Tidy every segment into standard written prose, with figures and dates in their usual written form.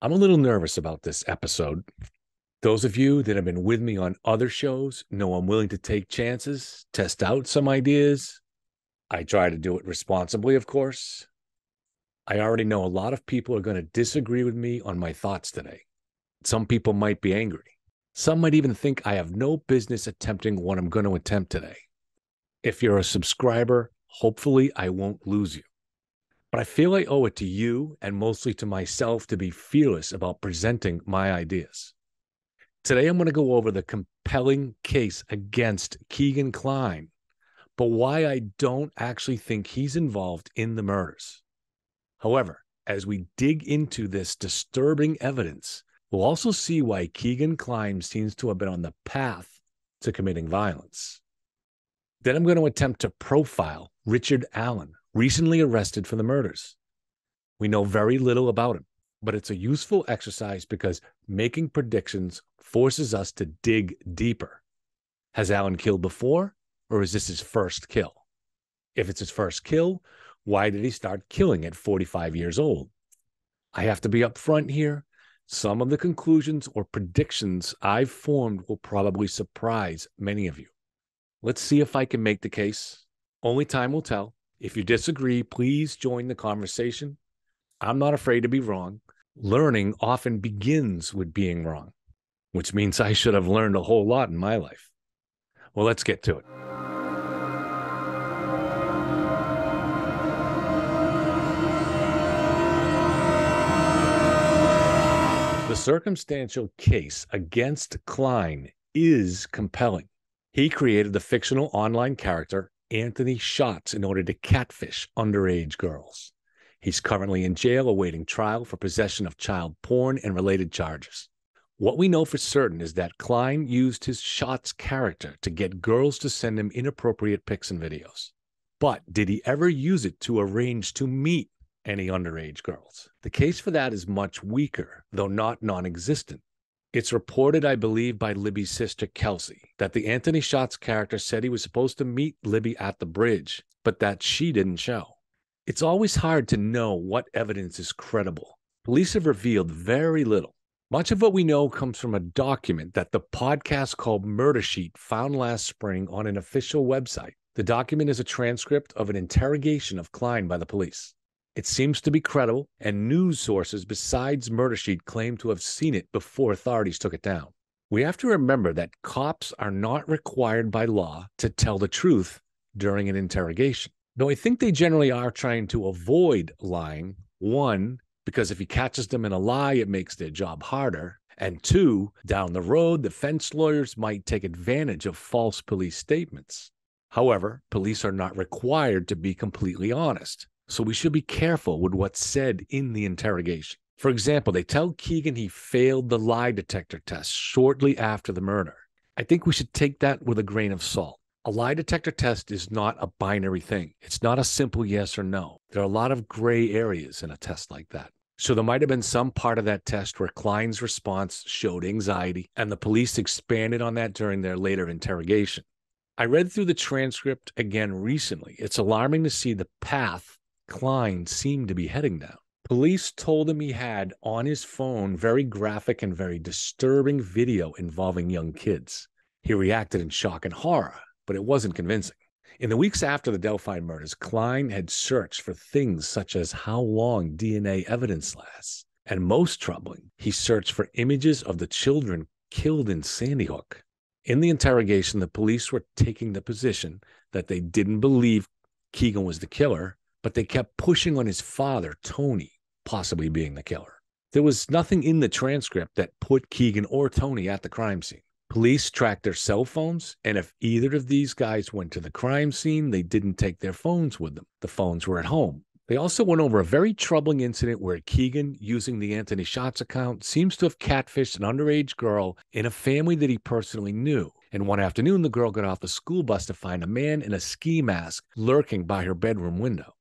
I'm a little nervous about this episode. Those of you that have been with me on other shows know I'm willing to take chances, test out some ideas. I try to do it responsibly, of course. I already know a lot of people are going to disagree with me on my thoughts today. Some people might be angry. Some might even think I have no business attempting what I'm going to attempt today. If you're a subscriber, hopefully I won't lose you. But I feel I owe it to you and mostly to myself to be fearless about presenting my ideas. Today, I'm going to go over the compelling case against Keegan Kline, but why I don't actually think he's involved in the murders. However, as we dig into this disturbing evidence, we'll also see why Keegan Kline seems to have been on the path to committing violence. Then I'm going to attempt to profile Richard Allen, recently arrested for the murders. We know very little about him, but it's a useful exercise because making predictions forces us to dig deeper. Has Allen killed before, or is this his first kill? If it's his first kill, why did he start killing at 45 years old? I have to be upfront here. Some of the conclusions or predictions I've formed will probably surprise many of you. Let's see if I can make the case. Only time will tell. If you disagree, please join the conversation. I'm not afraid to be wrong. Learning often begins with being wrong, which means I should have learned a whole lot in my life. Well, let's get to it. The circumstantial case against Kline is compelling. He created the fictional online character Anthony Shots in order to catfish underage girls. He's currently in jail awaiting trial for possession of child porn and related charges. What we know for certain is that Kline used his Shots character to get girls to send him inappropriate pics and videos. But did he ever use it to arrange to meet any underage girls? The case for that is much weaker, though not non-existent. It's reported, I believe, by Libby's sister, Kelsey, that the Anthony Shots character said he was supposed to meet Libby at the bridge, but that she didn't show. It's always hard to know what evidence is credible. Police have revealed very little. Much of what we know comes from a document that the podcast called Murder Sheet found last spring on an official website. The document is a transcript of an interrogation of Kline by the police. It seems to be credible, and news sources besides Murder Sheet claim to have seen it before authorities took it down. We have to remember that cops are not required by law to tell the truth during an interrogation. Though I think they generally are trying to avoid lying. One, because if he catches them in a lie, it makes their job harder. And two, down the road, defense lawyers might take advantage of false police statements. However, police are not required to be completely honest. So we should be careful with what's said in the interrogation. For example, they tell Keegan he failed the lie detector test shortly after the murder. I think we should take that with a grain of salt. A lie detector test is not a binary thing. It's not a simple yes or no. There are a lot of gray areas in a test like that. So there might have been some part of that test where Kline's response showed anxiety, and the police expanded on that during their later interrogation. I read through the transcript again recently. It's alarming to see the path Kline seemed to be heading down. Police told him he had on his phone very graphic and very disturbing video involving young kids. He reacted in shock and horror, but it wasn't convincing. In the weeks after the Delphi murders, Kline had searched for things such as how long DNA evidence lasts. And most troubling, he searched for images of the children killed in Sandy Hook. In the interrogation, the police were taking the position that they didn't believe Keegan was the killer, but they kept pushing on his father, Tony, possibly being the killer. There was nothing in the transcript that put Keegan or Tony at the crime scene. Police tracked their cell phones, and if either of these guys went to the crime scene, they didn't take their phones with them. The phones were at home. They also went over a very troubling incident where Keegan, using the Anthony Shots account, seems to have catfished an underage girl in a family that he personally knew. And one afternoon, the girl got off the school bus to find a man in a ski mask lurking by her bedroom window.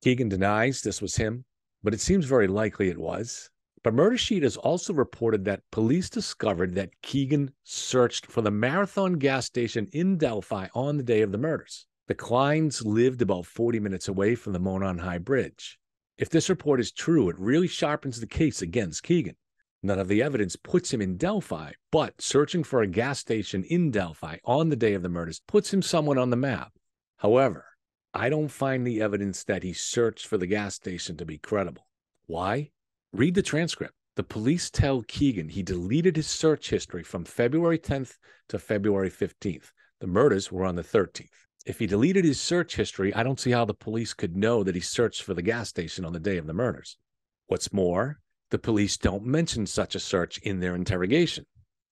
Keegan denies this was him, but it seems very likely it was. But Murder Sheet has also reported that police discovered that Keegan searched for the Marathon gas station in Delphi on the day of the murders. The Klines lived about 40 minutes away from the Monon High Bridge. If this report is true, it really sharpens the case against Keegan. None of the evidence puts him in Delphi, but searching for a gas station in Delphi on the day of the murders puts him somewhat on the map. However, I don't find the evidence that he searched for the gas station to be credible. Why? Read the transcript. The police tell Keegan he deleted his search history from February 10th to February 15th. The murders were on the 13th. If he deleted his search history, I don't see how the police could know that he searched for the gas station on the day of the murders. What's more, the police don't mention such a search in their interrogation.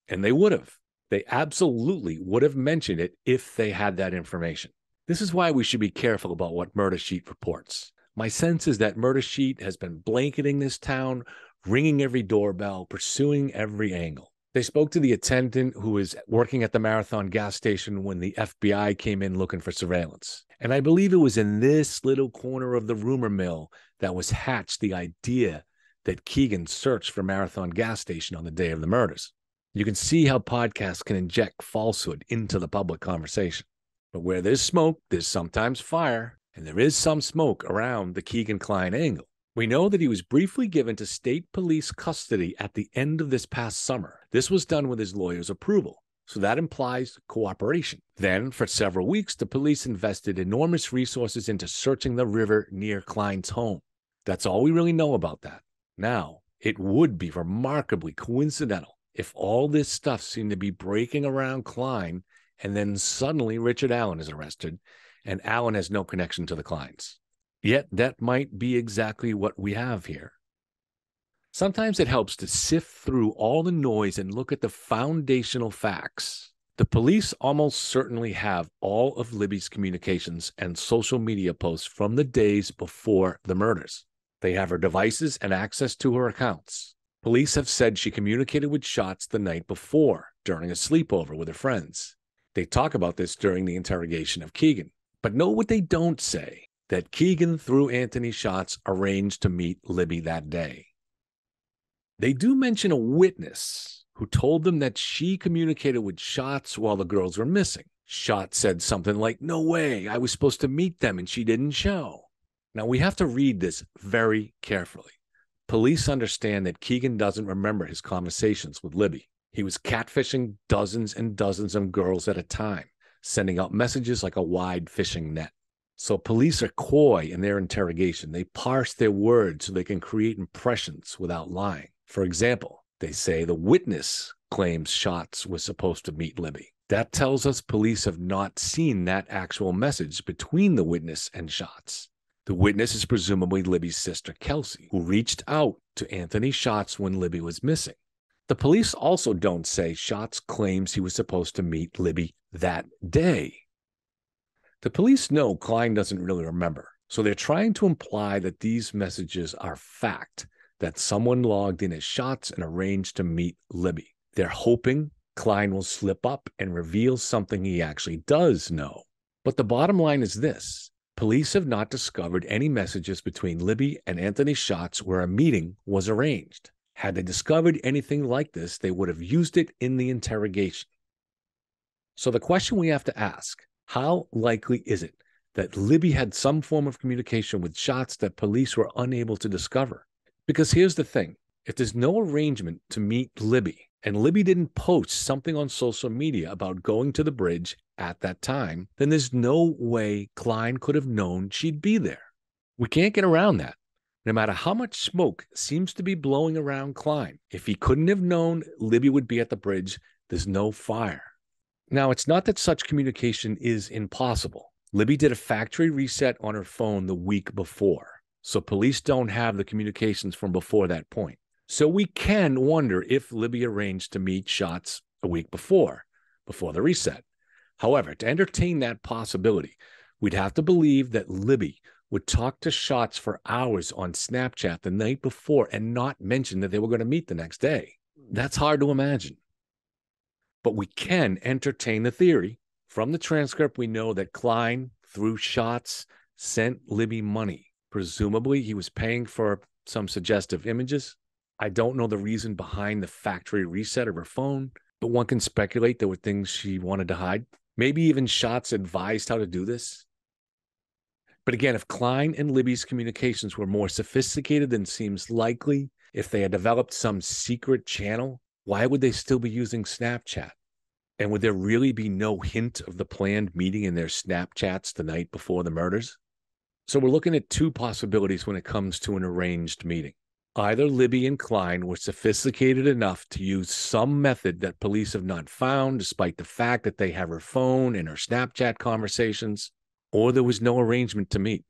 And they would have. They absolutely would have mentioned it if they had that information. This is why we should be careful about what Murder Sheet reports. My sense is that Murder Sheet has been blanketing this town, ringing every doorbell, pursuing every angle. They spoke to the attendant who was working at the Marathon gas station when the FBI came in looking for surveillance. And I believe it was in this little corner of the rumor mill that was hatched the idea that Keegan searched for Marathon gas station on the day of the murders. You can see how podcasts can inject falsehood into the public conversation. But where there's smoke, there's sometimes fire, and there is some smoke around the Keegan-Kline angle. We know that he was briefly given to state police custody at the end of this past summer. This was done with his lawyer's approval, so that implies cooperation. Then, for several weeks, the police invested enormous resources into searching the river near Kline's home. That's all we really know about that. Now, it would be remarkably coincidental if all this stuff seemed to be breaking around Kline, and then suddenly Richard Allen is arrested, and Allen has no connection to the Klines. Yet that might be exactly what we have here. Sometimes it helps to sift through all the noise and look at the foundational facts. The police almost certainly have all of Libby's communications and social media posts from the days before the murders. They have her devices and access to her accounts. Police have said she communicated with Schatz the night before, during a sleepover with her friends. They talk about this during the interrogation of Keegan. But know what they don't say, that Keegan, through Anthony Schatz, arranged to meet Libby that day. They do mention a witness who told them that she communicated with Schatz while the girls were missing. Schatz said something like, "No way, I was supposed to meet them and she didn't show." Now, we have to read this very carefully. Police understand that Keegan doesn't remember his conversations with Libby. He was catfishing dozens and dozens of girls at a time, sending out messages like a wide fishing net. So police are coy in their interrogation. They parse their words so they can create impressions without lying. For example, they say the witness claims Schatz was supposed to meet Libby. That tells us police have not seen that actual message between the witness and Schatz. The witness is presumably Libby's sister, Kelsey, who reached out to Anthony Schatz when Libby was missing. The police also don't say Schatz claims he was supposed to meet Libby that day. The police know Kline doesn't really remember, so they're trying to imply that these messages are fact, that someone logged in as Schatz and arranged to meet Libby. They're hoping Kline will slip up and reveal something he actually does know. But the bottom line is this. Police have not discovered any messages between Libby and Anthony Schatz where a meeting was arranged. Had they discovered anything like this, they would have used it in the interrogation. So the question we have to ask, how likely is it that Libby had some form of communication with Schatz that police were unable to discover? Because here's the thing. If there's no arrangement to meet Libby, and Libby didn't post something on social media about going to the bridge at that time, then there's no way Kline could have known she'd be there. We can't get around that. No matter how much smoke seems to be blowing around Kline, if he couldn't have known Libby would be at the bridge, there's no fire. Now, it's not that such communication is impossible. Libby did a factory reset on her phone the week before, so police don't have the communications from before that point. So we can wonder if Libby arranged to meet Schatz a week before the reset. However, to entertain that possibility, we'd have to believe that Libby would talk to Schatz for hours on Snapchat the night before and not mention that they were going to meet the next day. That's hard to imagine. But we can entertain the theory. From the transcript, we know that Kline, through Schatz, sent Libby money. Presumably, he was paying for some suggestive images. I don't know the reason behind the factory reset of her phone, but one can speculate there were things she wanted to hide. Maybe even Schatz advised how to do this. But again, if Kline and Libby's communications were more sophisticated than seems likely, If they had developed some secret channel, why would they still be using Snapchat? And would there really be no hint of the planned meeting in their Snapchats the night before the murders? So we're looking at two possibilities when it comes to an arranged meeting. Either Libby and Klein were sophisticated enough to use some method that police have not found, despite the fact that they have her phone and her Snapchat conversations, or there was no arrangement to meet.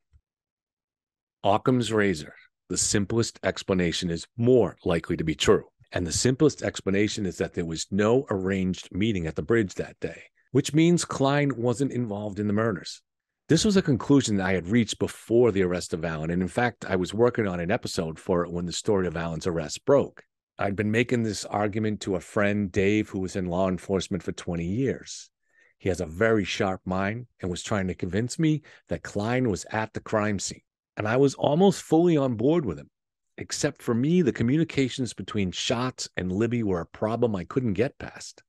Occam's razor, the simplest explanation, is more likely to be true. And the simplest explanation is that there was no arranged meeting at the bridge that day, which means Klein wasn't involved in the murders. This was a conclusion that I had reached before the arrest of Allen, and in fact, I was working on an episode for it when the story of Allen's arrest broke. I'd been making this argument to a friend, Dave, who was in law enforcement for 20 years. He has a very sharp mind and was trying to convince me that Klein was at the crime scene, and I was almost fully on board with him. Except for me, the communications between Schatz and Libby were a problem I couldn't get past.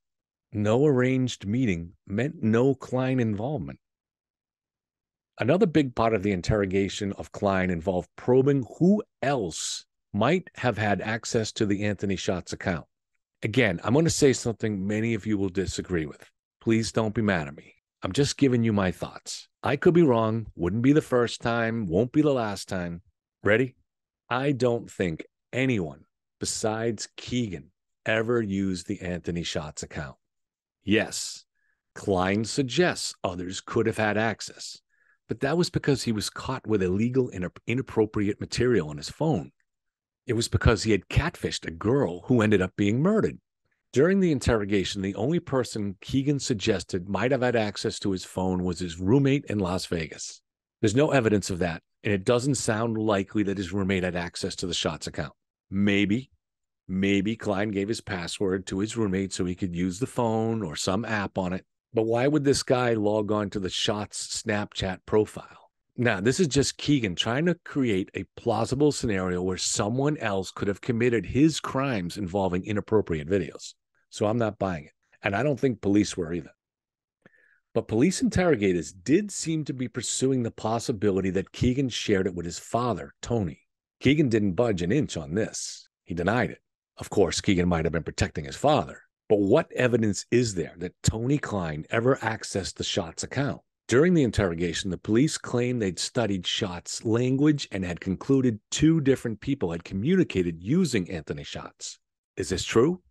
No arranged meeting meant no Klein involvement. Another big part of the interrogation of Klein involved probing who else might have had access to the Anthony Schatz account. Again, I'm going to say something many of you will disagree with. Please don't be mad at me. I'm just giving you my thoughts. I could be wrong, wouldn't be the first time, won't be the last time. Ready? I don't think anyone besides Keegan ever used the Anthony Schatz account. Yes, Klein suggests others could have had access, but that was because he was caught with illegal and inappropriate material on his phone. It was because he had catfished a girl who ended up being murdered. During the interrogation, the only person Keegan suggested might have had access to his phone was his roommate in Las Vegas. There's no evidence of that, and it doesn't sound likely that his roommate had access to the Schatz account. Maybe Klein gave his password to his roommate so he could use the phone or some app on it. But why would this guy log on to the Schatz Snapchat profile? Now, this is just Keegan trying to create a plausible scenario where someone else could have committed his crimes involving inappropriate videos. So I'm not buying it. And I don't think police were either. But police interrogators did seem to be pursuing the possibility that Keegan shared it with his father, Tony. Keegan didn't budge an inch on this. He denied it. Of course, Keegan might have been protecting his father. But what evidence is there that Tony Klein ever accessed the Schatz account? During the interrogation, the police claimed they'd studied Schatz language and had concluded 2 different people had communicated using Anthony Schatz. Is this true?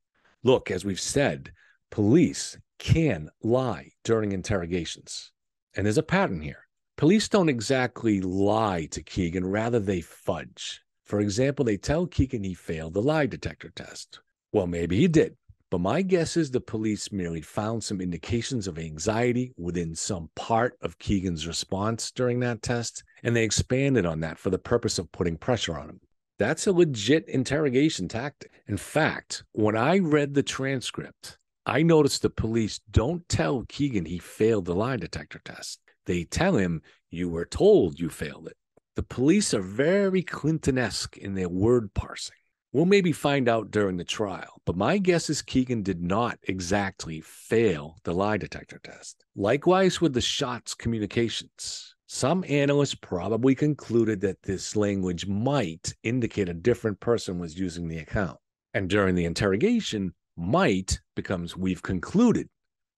Look, as we've said, police can lie during interrogations. And there's a pattern here. Police don't exactly lie to Keegan, rather they fudge. For example, they tell Keegan he failed the lie detector test. Well, maybe he did, but my guess is the police merely found some indications of anxiety within some part of Keegan's response during that test, and they expanded on that for the purpose of putting pressure on him. That's a legit interrogation tactic. In fact, when I read the transcript, I noticed the police don't tell Keegan he failed the lie detector test. They tell him, "You were told you failed it." The police are very Clinton-esque in their word parsing. We'll maybe find out during the trial, but my guess is Keegan did not exactly fail the lie detector test. Likewise with the Schatz communications. Some analysts probably concluded that this language might indicate a different person was using the account. And during the interrogation, might becomes we've concluded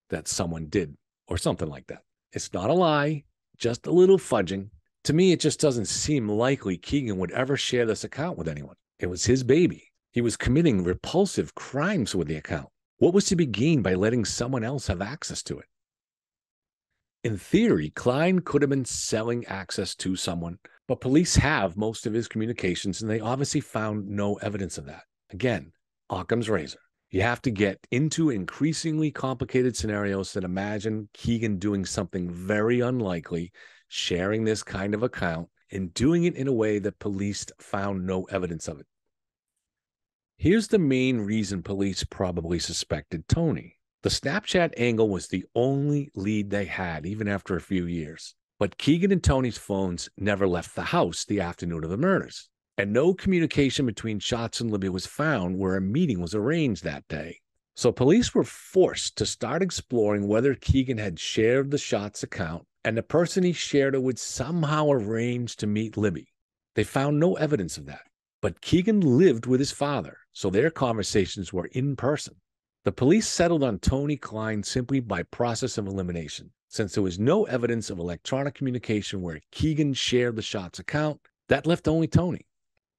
that someone did, or something like that. It's not a lie, just a little fudging. To me, it just doesn't seem likely Keegan would ever share this account with anyone. It was his baby. He was committing repulsive crimes with the account. What was to be gained by letting someone else have access to it? In theory, Klein could have been selling access to someone, but police have most of his communications, and they obviously found no evidence of that. Again, Occam's razor. You have to get into increasingly complicated scenarios that imagine Keegan doing something very unlikely, sharing this kind of account, and doing it in a way that police found no evidence of it. Here's the main reason police probably suspected Tony. The Snapchat angle was the only lead they had, even after a few years. But Keegan and Tony's phones never left the house the afternoon of the murders. And no communication between Schatz and Libby was found where a meeting was arranged that day. So police were forced to start exploring whether Keegan had shared the Schatz account and the person he shared it would somehow arrange to meet Libby. They found no evidence of that. But Keegan lived with his father, so their conversations were in person. The police settled on Tony Klein simply by process of elimination. Since there was no evidence of electronic communication where Keegan shared the shot's account, that left only Tony.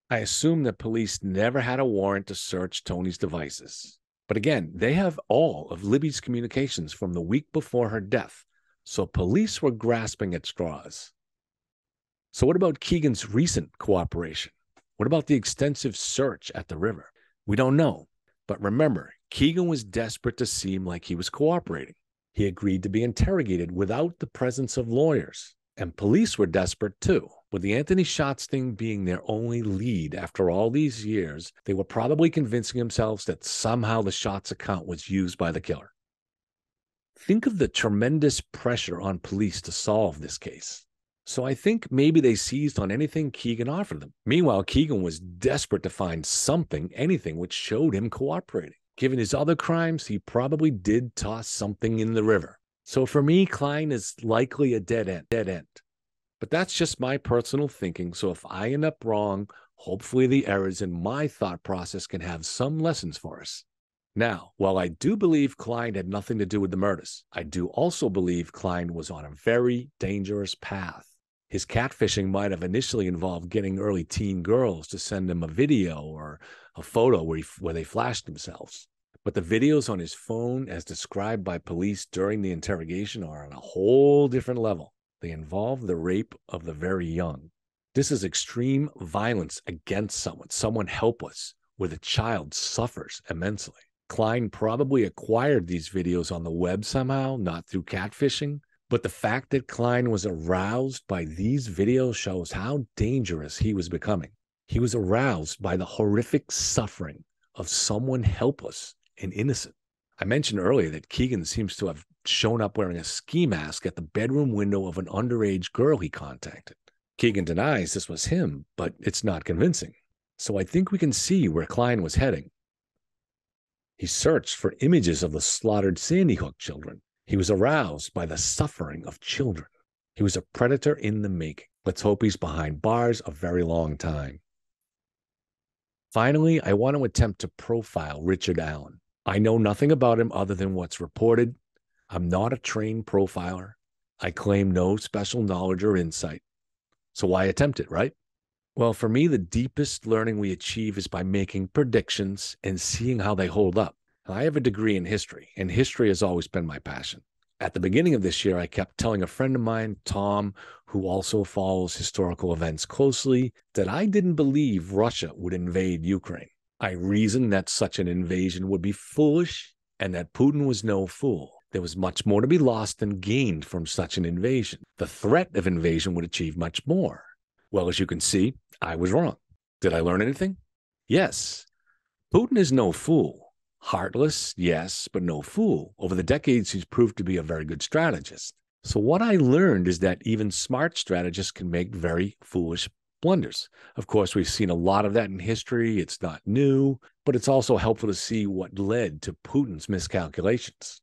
I assume that police never had a warrant to search Tony's devices. But again, they have all of Libby's communications from the week before her death, so police were grasping at straws. So what about Keegan's recent cooperation? What about the extensive search at the river? We don't know. But remember, Keegan was desperate to seem like he was cooperating. He agreed to be interrogated without the presence of lawyers. And police were desperate too. With the Anthony Shots thing being their only lead after all these years, they were probably convincing themselves that somehow the Shots account was used by the killer. Think of the tremendous pressure on police to solve this case. So I think maybe they seized on anything Keegan offered them. Meanwhile, Keegan was desperate to find something, anything, which showed him cooperating. Given his other crimes, he probably did toss something in the river. So for me, Klein is likely a dead end. But that's just my personal thinking, so if I end up wrong, hopefully the errors in my thought process can have some lessons for us. Now, while I do believe Klein had nothing to do with the murders, I do also believe Klein was on a very dangerous path. His catfishing might have initially involved getting early teen girls to send him a video or a photo where they flashed themselves. But the videos on his phone, as described by police during the interrogation, are on a whole different level. They involve the rape of the very young. This is extreme violence against someone helpless, where the child suffers immensely. Klein probably acquired these videos on the web somehow, not through catfishing. But the fact that Klein was aroused by these videos shows how dangerous he was becoming. He was aroused by the horrific suffering of someone helpless and innocent. I mentioned earlier that Keegan seems to have shown up wearing a ski mask at the bedroom window of an underage girl he contacted. Keegan denies this was him, but it's not convincing. So I think we can see where Klein was heading. He searched for images of the slaughtered Sandy Hook children. He was aroused by the suffering of children. He was a predator in the making. Let's hope he's behind bars a very long time. Finally, I want to attempt to profile Richard Allen. I know nothing about him other than what's reported. I'm not a trained profiler. I claim no special knowledge or insight. So why attempt it, right? Well, for me, the deepest learning we achieve is by making predictions and seeing how they hold up. I have a degree in history, and history has always been my passion. At the beginning of this year, I kept telling a friend of mine, Tom, who also follows historical events closely, that I didn't believe Russia would invade Ukraine. I reasoned that such an invasion would be foolish and that Putin was no fool. There was much more to be lost than gained from such an invasion. The threat of invasion would achieve much more. Well, as you can see, I was wrong. Did I learn anything? Yes. Putin is no fool. Heartless, yes, but no fool. Over the decades, he's proved to be a very good strategist. So what I learned is that even smart strategists can make very foolish blunders. Of course, we've seen a lot of that in history. It's not new, but it's also helpful to see what led to Putin's miscalculations.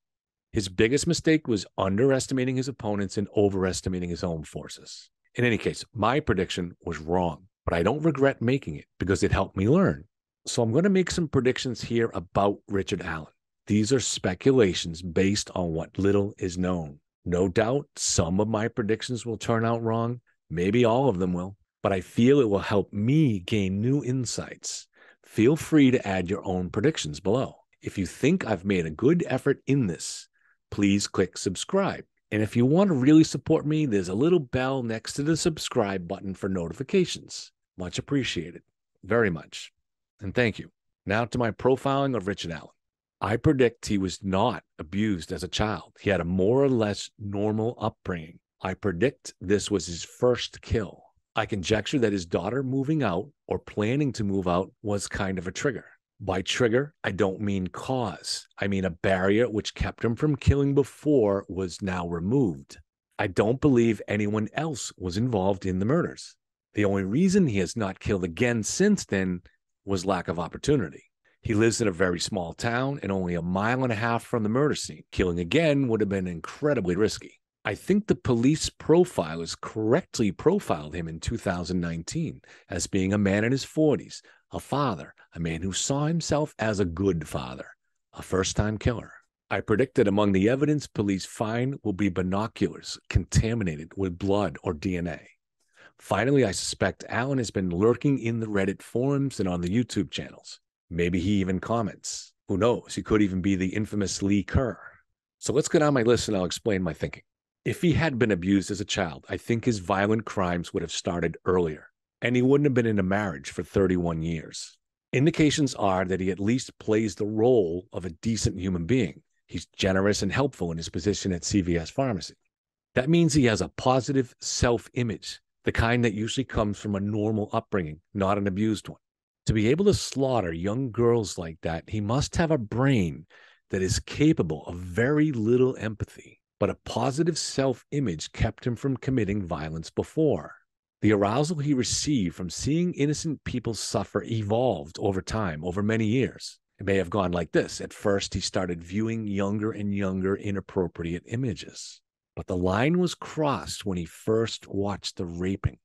His biggest mistake was underestimating his opponents and overestimating his own forces. In any case, my prediction was wrong, but I don't regret making it because it helped me learn. So I'm going to make some predictions here about Richard Allen. These are speculations based on what little is known. No doubt some of my predictions will turn out wrong. Maybe all of them will. But I feel it will help me gain new insights. Feel free to add your own predictions below. If you think I've made a good effort in this, please click subscribe. And if you want to really support me, there's a little bell next to the subscribe button for notifications. Much appreciated. Very much. And thank you. Now to my profiling of Richard Allen. I predict he was not abused as a child. He had a more or less normal upbringing. I predict this was his first kill. I conjecture that his daughter moving out or planning to move out was kind of a trigger. By trigger, I don't mean cause. I mean a barrier which kept him from killing before was now removed. I don't believe anyone else was involved in the murders. The only reason he has not killed again since then was lack of opportunity. He lives in a very small town and only a mile and a half from the murder scene. Killing again would have been incredibly risky. I think the police profilers correctly profiled him in 2019 as being a man in his 40s, a father, a man who saw himself as a good father, a first-time killer. I predict that among the evidence police find will be binoculars contaminated with blood or DNA. Finally, I suspect Alan has been lurking in the Reddit forums and on the YouTube channels. Maybe he even comments. Who knows? He could even be the infamous Lee Kerr. So let's get on my list and I'll explain my thinking. If he had been abused as a child, I think his violent crimes would have started earlier, and he wouldn't have been in a marriage for 31 years. Indications are that he at least plays the role of a decent human being. He's generous and helpful in his position at CVS Pharmacy. That means he has a positive self-image, the kind that usually comes from a normal upbringing, not an abused one. To be able to slaughter young girls like that, he must have a brain that is capable of very little empathy, but a positive self-image kept him from committing violence before. The arousal he received from seeing innocent people suffer evolved over time, over many years. It may have gone like this. At first, he started viewing younger and younger inappropriate images. But the line was crossed when he first watched the raping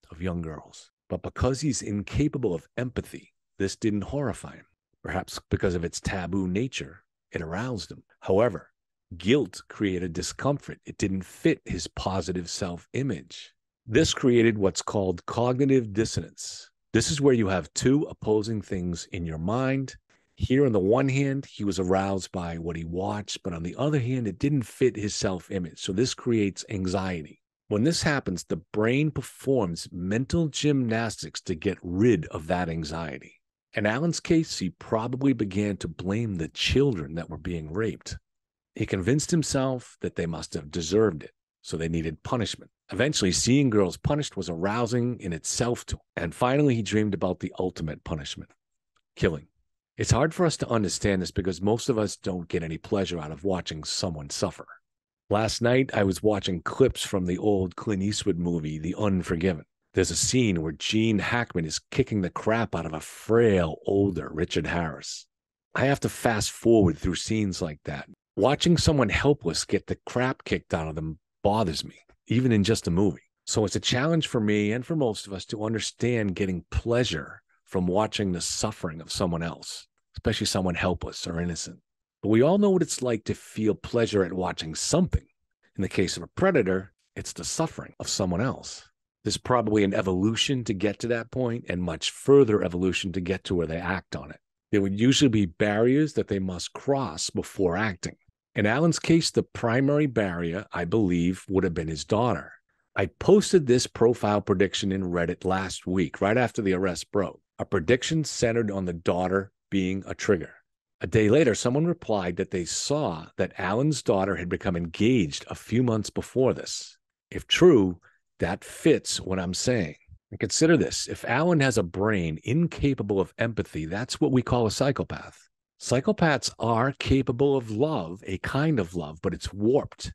of young girls. But because he's incapable of empathy, this didn't horrify him. Perhaps because of its taboo nature, it aroused him. However, guilt created discomfort. It didn't fit his positive self-image. This created what's called cognitive dissonance. This is where you have two opposing things in your mind. Here, on the one hand, he was aroused by what he watched, but on the other hand, it didn't fit his self-image. So this creates anxiety. When this happens, the brain performs mental gymnastics to get rid of that anxiety. In Alan's case, he probably began to blame the children that were being raped. He convinced himself that they must have deserved it, so they needed punishment. Eventually, seeing girls punished was arousing in itself to him. And finally, he dreamed about the ultimate punishment, killing. It's hard for us to understand this because most of us don't get any pleasure out of watching someone suffer. Last night, I was watching clips from the old Clint Eastwood movie, The Unforgiven. There's a scene where Gene Hackman is kicking the crap out of a frail, older Richard Harris. I have to fast forward through scenes like that. Watching someone helpless get the crap kicked out of them bothers me, even in just a movie. So it's a challenge for me and for most of us to understand getting pleasure from watching the suffering of someone else, especially someone helpless or innocent. But we all know what it's like to feel pleasure at watching something. In the case of a predator, it's the suffering of someone else. There's probably an evolution to get to that point and much further evolution to get to where they act on it. There would usually be barriers that they must cross before acting. In Alan's case, the primary barrier, I believe, would have been his daughter. I posted this profile prediction in Reddit last week, right after the arrest broke. A prediction centered on the daughter being a trigger. A day later, someone replied that they saw that Alan's daughter had become engaged a few months before this. If true, that fits what I'm saying. And consider this. If Alan has a brain incapable of empathy, that's what we call a psychopath. Psychopaths are capable of love, a kind of love, but it's warped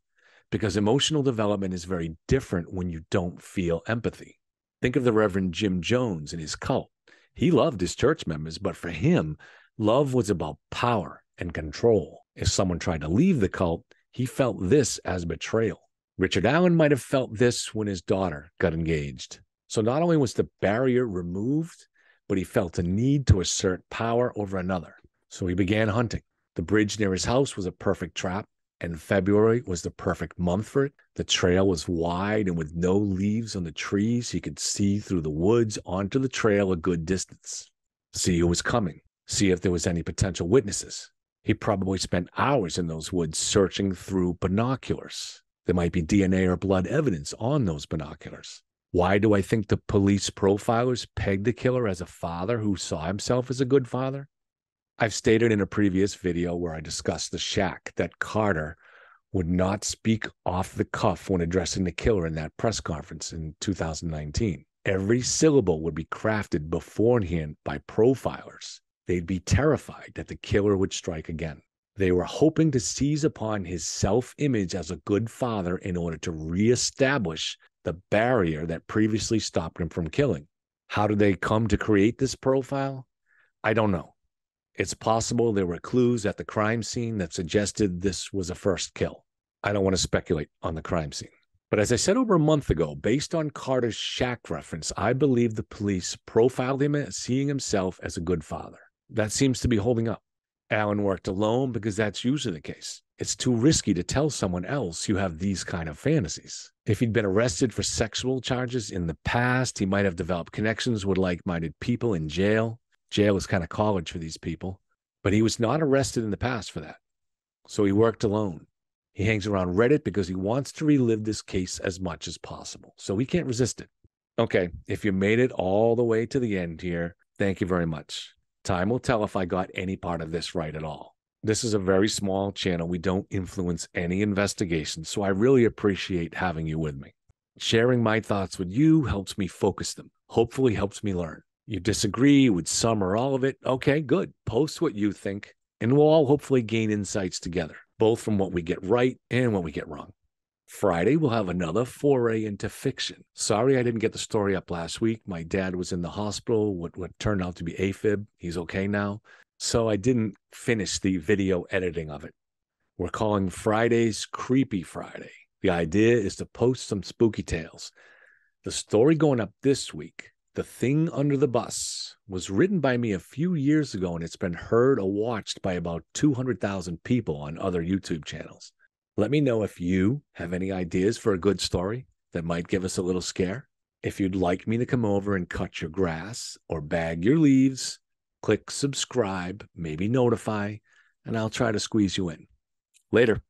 because emotional development is very different when you don't feel empathy. Think of the Reverend Jim Jones and his cult. He loved his church members, but for him, love was about power and control. If someone tried to leave the cult, he felt this as betrayal. Richard Allen might have felt this when his daughter got engaged. So not only was the barrier removed, but he felt a need to assert power over another. So he began hunting. The bridge near his house was a perfect trap, and February was the perfect month for it. The trail was wide, and with no leaves on the trees, he could see through the woods onto the trail a good distance. See who was coming. See if there was any potential witnesses. He probably spent hours in those woods searching through binoculars. There might be DNA or blood evidence on those binoculars. Why do I think the police profilers pegged the killer as a father who saw himself as a good father? I've stated in a previous video where I discussed the shack that Carter would not speak off the cuff when addressing the killer in that press conference in 2019. Every syllable would be crafted beforehand by profilers. They'd be terrified that the killer would strike again. They were hoping to seize upon his self-image as a good father in order to reestablish the barrier that previously stopped him from killing. How did they come to create this profile? I don't know. It's possible there were clues at the crime scene that suggested this was a first kill. I don't want to speculate on the crime scene. But as I said over a month ago, based on Carter's shack reference, I believe the police profiled him as seeing himself as a good father. That seems to be holding up. Alan worked alone because that's usually the case. It's too risky to tell someone else you have these kind of fantasies. If he'd been arrested for sexual charges in the past, he might have developed connections with like-minded people in jail. Jail is kind of college for these people. But he was not arrested in the past for that. So he worked alone. He hangs around Reddit because he wants to relive this case as much as possible. So he can't resist it. Okay, if you made it all the way to the end here, thank you very much. Time will tell if I got any part of this right at all. This is a very small channel. We don't influence any investigations, so I really appreciate having you with me. Sharing my thoughts with you helps me focus them, hopefully helps me learn. You disagree with some or all of it? Okay, good. Post what you think, and we'll all hopefully gain insights together, both from what we get right and what we get wrong. Friday, we'll have another foray into fiction. Sorry I didn't get the story up last week. My dad was in the hospital, what turned out to be AFib. He's okay now. So I didn't finish the video editing of it. We're calling Fridays Creepy Friday. The idea is to post some spooky tales. The story going up this week, The Thing Under the Bus, was written by me a few years ago, and it's been heard or watched by about 200,000 people on other YouTube channels. Let me know if you have any ideas for a good story that might give us a little scare. If you'd like me to come over and cut your grass or bag your leaves, click subscribe, maybe notify, and I'll try to squeeze you in. Later.